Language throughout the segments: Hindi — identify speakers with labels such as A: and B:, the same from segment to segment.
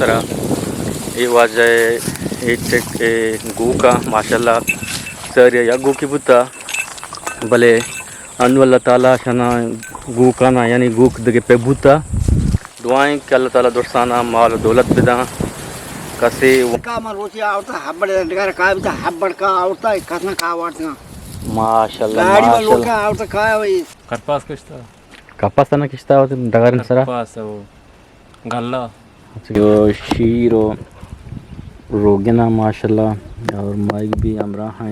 A: sara e waja e check e guka mashallah sari ya guki buta bale anu Allah taala shana guka na yani guk dege pe buta duain ke Allah taala dorsana mal dawlat bida kase
B: का रोटी आवता हब्बड़ डगर का बिता हब्बड़ का आवता कसना का आवता
A: mashallah
B: गाड़ी में लोग
A: mashallah
B: आवता का वही
C: Karpas kışta.
A: kapas na kishta hote dagarin sara
C: Karpas o galla.
A: यो शीरो रोगना माशाल्लाह और माइक भी हमरा है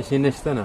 C: İşin işte ne?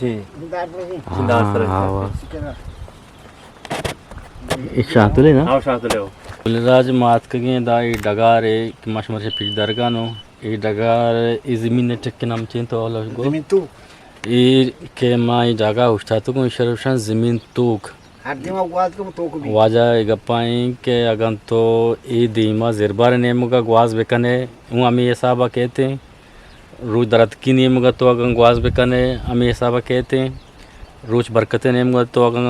C: Şey.
A: इशातले ना
C: Av şartlı o.
A: राज मात कगे दाई डगार है कि मशमर से पिच दरगानो ए डगार इजमीन टेक के नाम चें तो अल्लाह को
B: जमीन तू
A: ए के माई जगह उठा तो को शरफशान जमीन तूक
B: हर दिन आवाज को तो को भी
A: वाजा गपाई के अगन तो ए दीमा जिरबार नेमुगा ग्वाज बेकने हूं हमें ये साबा कहते हैं रोज दरद की नेमुगा तो अगन ग्वाज बेकने हमें ये साबा कहते हैं रोज बरकते नेमुगा तो अगन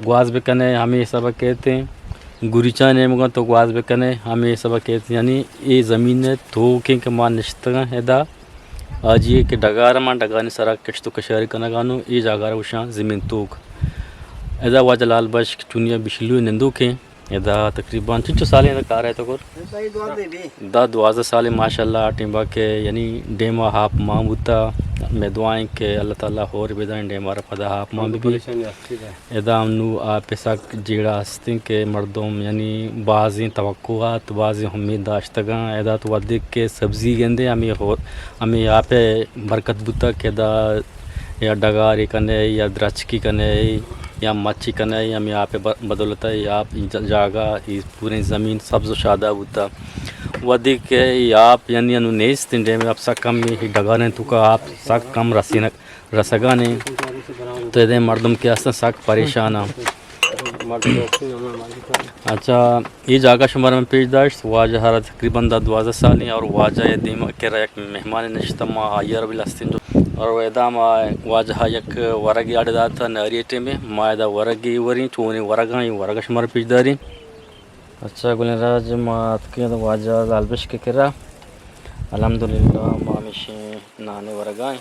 A: ग्वाज बेकने हमें ये साबा कहते हैं गुरीचा नेमुगा तो ग्वाज बेकने हमें ये साबा कहते हैं यानी ये ज़मीन तो के मान निश्तगा हैदा आज ये के डगार मान डगाने सरा कश्तो कशारी कना गानो ये जागार उशा ज़मीन तोक एदा वाजलाल बश चुनिया बिशलू नंदू के एदा तकरीबन 6 साल का कार है तो कर
B: सही दुआ दे भी
A: दा 12 साल माशाल्लाह टिंबा के यानी डेमा हाफ मामूता में दुआएं के अल्लाह ताला और बेदान डेमा रफदा हाफ माम भी एदा हमनु आ पैसा जीड़ा हस्ती के मर्दों यानी बाजी तवक्कुआत बाजी उम्मीद दाश्तगा एदा तो वदिक के सब्जी गेंदे हमें यहाँ पे बरकत बुता के दा या डगारी कने या द्रचकी कने या मच्छी कने हम यहाँ पे बदौलत है या जगह इस पूरी ज़मीन सब्ज़ शादा होता वदी के आप यानी अनुनेस तिंडे में अब सक कम ही डगाने तो का आप सक कम रसगा नहीं तो ये मर्दम के असल सक परेशान अच्छा ये जगह शुमार में पेश दाश्त वाजा हर तकरीबन 12 साल और वाजा ये दीम के एक मेहमान नश्तमा आयर बिलस्तिन और वेदाम वाजह एक वरगी आड़दाता नरियटे में मायदा वरगी वरी चोनी वरगाई वरगा शुमार पिजदारी अच्छा गुलराज मात के वाजा लालबश के करा अल्हम्दुलिल्लाह मामिशे नाने वरगाई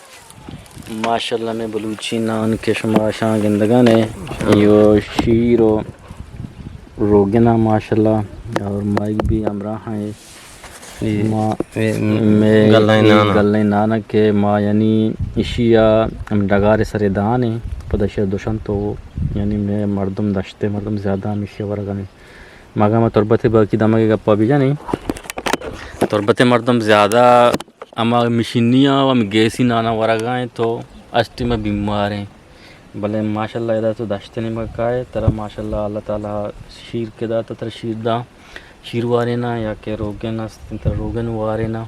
A: माशाल्लाह में बलूची नान के शुमार शां गिंदगाने यो शीरो रोगना माशाल्लाह और माइक भी हमरा हैं गल्ले नाना के माँ यानी इशिया हम डगारे सरे दाने पदश दुशन तो यानी मैं मर्दम दश्ते मर्दम ज़्यादा हम इशिया वरगाने मगा मैं तुरबते बाकी दमगे गप्पा भी जाने तुरबते मर्दम ज़्यादा अमा मशीनियाँ हम गैसी नाना वरगाएं तो अष्टी में बीमार हैं भले माशाल्लाह इधर तो दश्ते नहीं मकाए तरह माशाल्लाह अल्लाह ताला शीर के दा तरह शीर दा शीर वारेना या के रोगन रोगन वारेना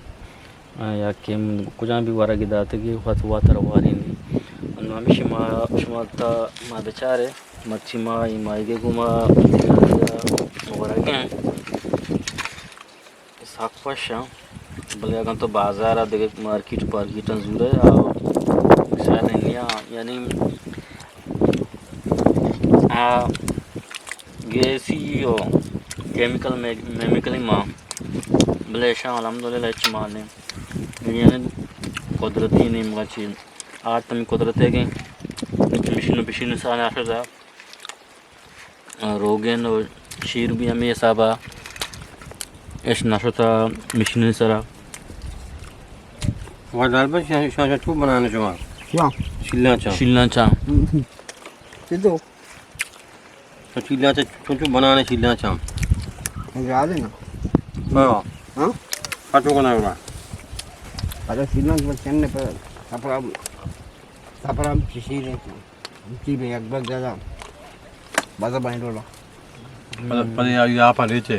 A: या के कुछ भी वारा गिदाते कि हत हुआ तर वारेनी हमेशा शुमाता मा बेचारे मच्छी मा इमाइगे गुमा वरगे साकपाशा भले अगर तो बाजार देखे मार्केट जूर है शायद यानी गैसी केमिकल माँ बलेशा अलहमदुलिल्लाह इस्तेमाल यानी कुदरती नहीं मची आज तम कुदरत है कि मशीन साल आखिर रोगन और शीर भी हमें साबा इस नशता मशीन सरा
D: वाजलाल बश शां चू बनाने चुमा
B: क्या
A: शिलना चा
B: सिद्धू
D: तो चिल्ला चू बनाने चिल्ला चा
B: याद है ना
D: हाँ
B: हाँ
D: काटो को ना होगा
B: अरे सिद्धू के चन्ने पर सपराम किसी ने की में एक बार ज़्यादा बाज़ा बाइंड वाला
D: पर ये आप आने चे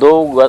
A: 2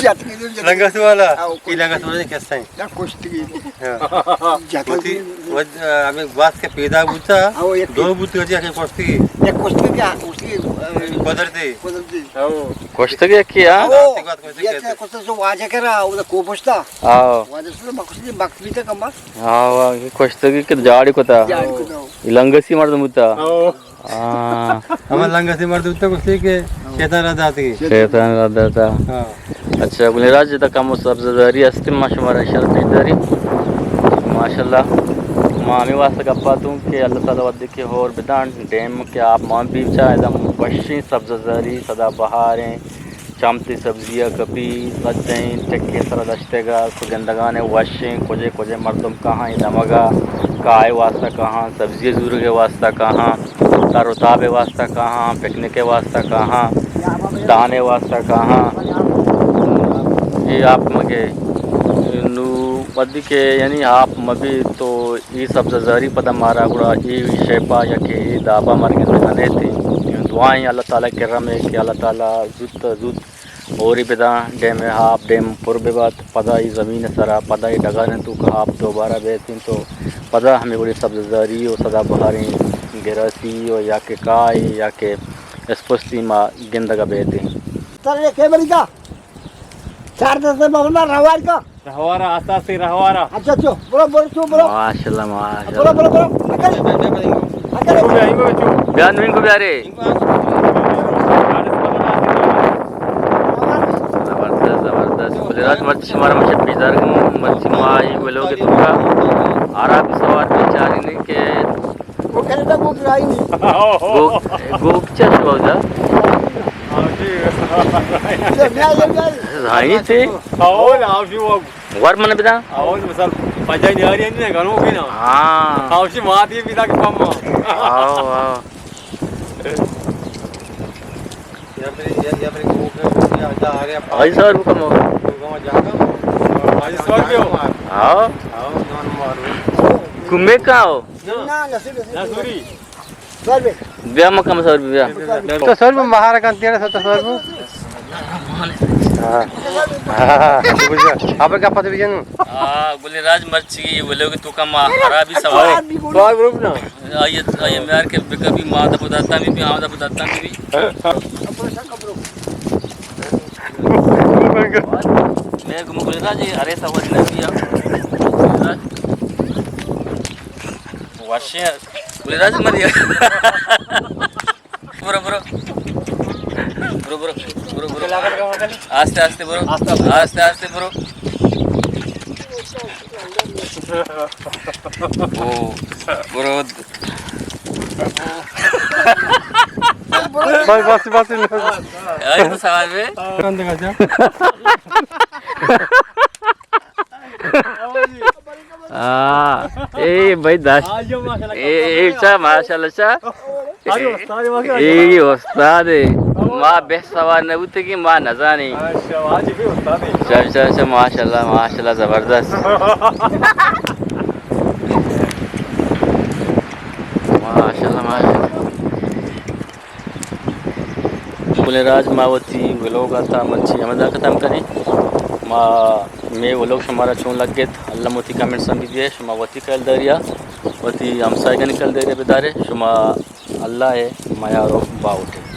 B: जाती की
D: लंगस वाला
B: आओ,
D: की लंगस वाला कैसा है
B: क्या कुछ थी जाती
D: होती आम्ही वास के पैदा बुचा
B: आओ एक
D: दो बुती होती आखे कोस्ती
B: एक कुछ थी क्या उसकी
D: बदलते
B: बदलती
A: कोष्टगी किया
B: ये कुछ तो वाजे करा उधर को पुछता
A: आओ
B: वाजे से मकसदी बकरी ते कमा
A: आओ कोष्टगी के जाड़ी को था
B: जान को दो
A: इलंगसी मर्द मुता
D: हमारे लंगस मर्द उतना कोस्ती के शैतान रात आती
A: शैतान राधा था
D: हां
A: अच्छा Gulraj da kamu sabzadari asti mashmara sharti dari माशाल्लाह मामी वास्ते कपातूं के अल्लाह ताला वद के और बिदान डैम के आप मां भी चाहे वशी सब्ज़ारी सदा बहारें चामती सब्जियां कभी लद्दें टक्के सरा दश्तेगा खुगंदगाने वशें कोजे कोजे मर्दम कहाँ दमगा काय वास्ता कहाँ सब्जी जूर के वास्ता कहाँ तारोताबे वास्ता कहाँ पिकनिक के वास्ता कहाँ दाने वास्ता कहाँ ये आप मगे नु मदी के यानी आप मबी तो ये सब्ज़ारी पता मारा गुड़ा ये शेपा या के ये दाबा मार के बने थे दुआएं अल्लाह ताला के रमे के अल्लाह ताला जुत और ही पिता डैम हाफ डैम पूर्व बात पदा ही ज़मीन सरा पदा ही डगाने तू का आप दोबारा बेहतीन तो पदा हमें बड़ी सब्ज़ारी और सदा बहारें गिरासी और या के काय या के स्पष्टी माँ गिंदगा बेहतीन
B: तर के बड़ी का चार दस बबना रवार का
C: रहवारा आस्ता से रहवारा
B: अच्छा अच्छा बोलो बोलो बोलो
A: माशाल्लाह
B: बोलो
A: माशाल्लाह
B: बोलो अकल अकल
A: बयान विन को प्यारे जबरदस्त जबरदस्त गुजरात मर्ची हमारा मशे पिजार मर्ची माई बोलोगे तुमका आराम सवार बेचारी ने के
B: वो करे तो वो ड्राई नहीं
A: गो क्या होगा
B: ये मैं
A: राई थे
C: और आवशी वो
A: वर मन बिदा
C: और मसल पंजाई निहारी नहीं गनो की ना
A: हाँ
C: आवशी माती पिता के पम्मा
A: आओ आओ
D: या फिर को के जा आ रहा
A: आई सर हुक्म हो
D: गांव जागा
C: आज सवाल क्यों
A: आओ
D: आओ नॉन मारो
A: कुमे का हो
B: ना नसीब
C: ना सूरी
B: सर बे
A: ब्याह मकम सर ब्याह
D: तो सर में महाराज तेरे सत्ता सर में आप क्या पता भी जानू
A: हाँ गुलराज मर्ची बोलोगे तो कम हरा भी सवाल
D: सवाल ग्रुप ना
A: आइए आइए मेरे के कभी माँ दा बताता भी हाँ दा बताता भी मैं गुलराज अरे सवाल नहीं किया वाशे गुलराज मरिया बुरो बुरो बुरो बुरो बुरो बुरो आस्ते आस्ते बुरो आस्ते आस्ते बुरो ओ बुरो
D: बस
A: आई तो सवाल में
D: कंद का जा
A: ए भाई दास ए चा माशाल्लाह चा ए उस्ताद माँ बेस्ट सवाल न उते की माँ न जानी
C: आज भी उस्ताद है
A: चल चल चल माशाल्लाह माशाल्लाह जबरदस्त माशाल्लाह माशाल्लाह गुलराज मावती व्लॉग आता मच्छी हमदा खत्म करें माँ मैं वो लोग हमारा चून लग गए अल्लाह मोती कमेंट समझ दिए शुमा वती कल दरिया वती हमसाय का निकल दरिया बेदारे शुमा अल्लाह है माया रो बाउटे